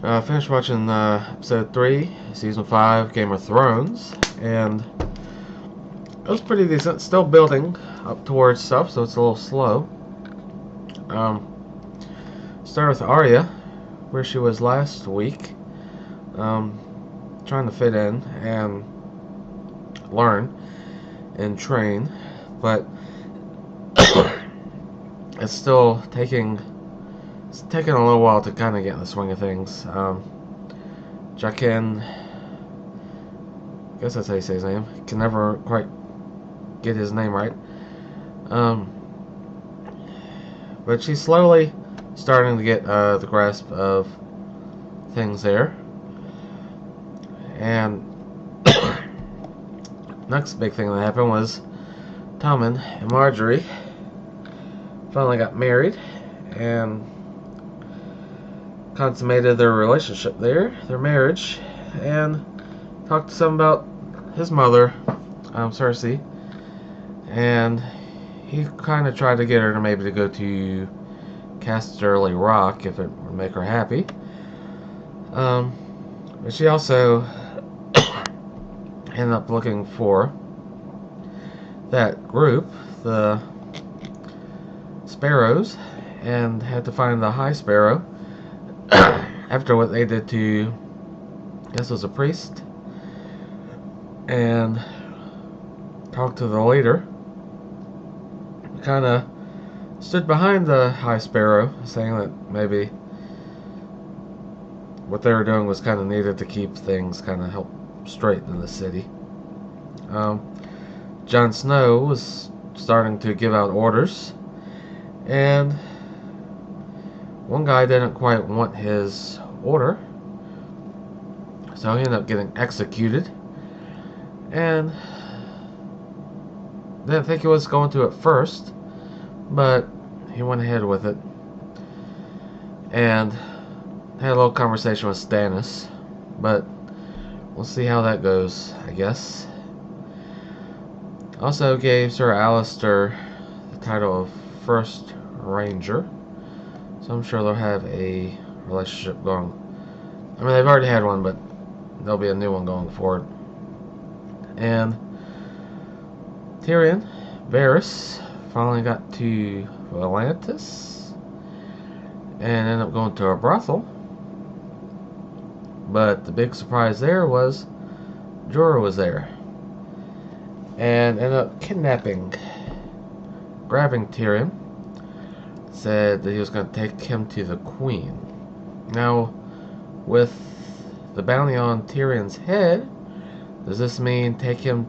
Finished watching episode 3, season 5, Game of Thrones, and it was pretty decent. Still building up towards stuff, so it's a little slow. Started with Arya, where she was last week, trying to fit in and learn and train, but it's still taking a little while to kind of get in the swing of things. Jaqen, I guess that's how you say his name. Can never quite get his name right. But she's slowly starting to get the grasp of things there. And next big thing that happened was Tommen and Marjorie finally got married and consummated their relationship there, their marriage, and talked to some about his mother, Cersei, and he kind of tried to get her to maybe go to Casterly Rock if it would make her happy. But she also ended up looking for that group, the Sparrows, and had to find the High Sparrow after what they did to, I guess it was a priest, and talked to the leader. Kind of stood behind the High Sparrow, saying that maybe what they were doing was kind of needed to keep things kind of help straight in the city. Jon Snow was starting to give out orders, and one guy didn't quite want his order, so he ended up getting executed, and didn't think he was going to at first, but he went ahead with it and had a little conversation with Stannis, but we'll see how that goes, I guess. Also gave Sir Alistair the title of First Ranger, so I'm sure they'll have a relationship going. I mean, they've already had one, but there'll be a new one going forward. And Tyrion, Varys, finally got to Atlantis and ended up going to a brothel. But the big surprise there was Jorah was there and ended up grabbing Tyrion. Said that he was going to take him to the Queen. Now, with the bounty on Tyrion's head, does this mean take him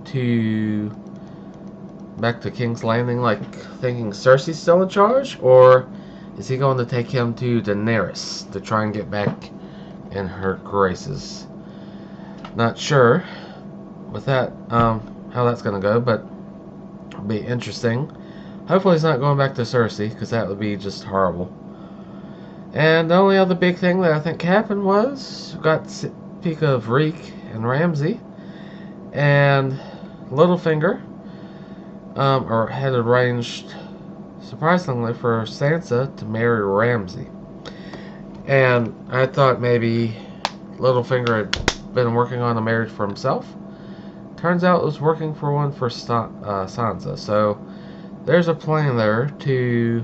back to King's Landing, like thinking Cersei's still in charge, or is he going to take him to Daenerys to try and get back in her graces? Not sure with that, how that's going to go, but it'll be interesting. Hopefully he's not going back to Cersei, because that would be just horrible. And the only other big thing that I think happened was we got peek of Reek and Ramsay, and Littlefinger had arranged, surprisingly, for Sansa to marry Ramsay. And I thought maybe Littlefinger had been working on a marriage for himself. Turns out it was working for one for Sansa. So there's a plan there to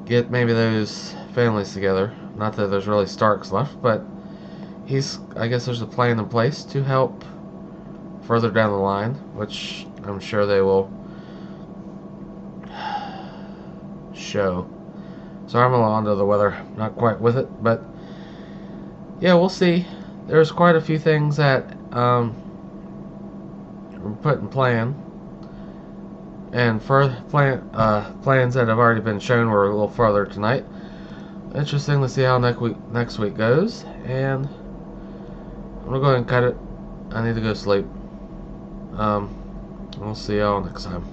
get maybe those families together. Not that there's really Starks left, but I guess there's a plan in place to help further down the line, which I'm sure they will show. So I'm a little under the weather, not quite with it, but yeah, we'll see. There's quite a few things that were put in plan, and plans that have already been shown were a little further tonight. Interesting to see how next week goes, and I'm gonna go ahead and cut it. I need to go sleep. We'll see y'all next time.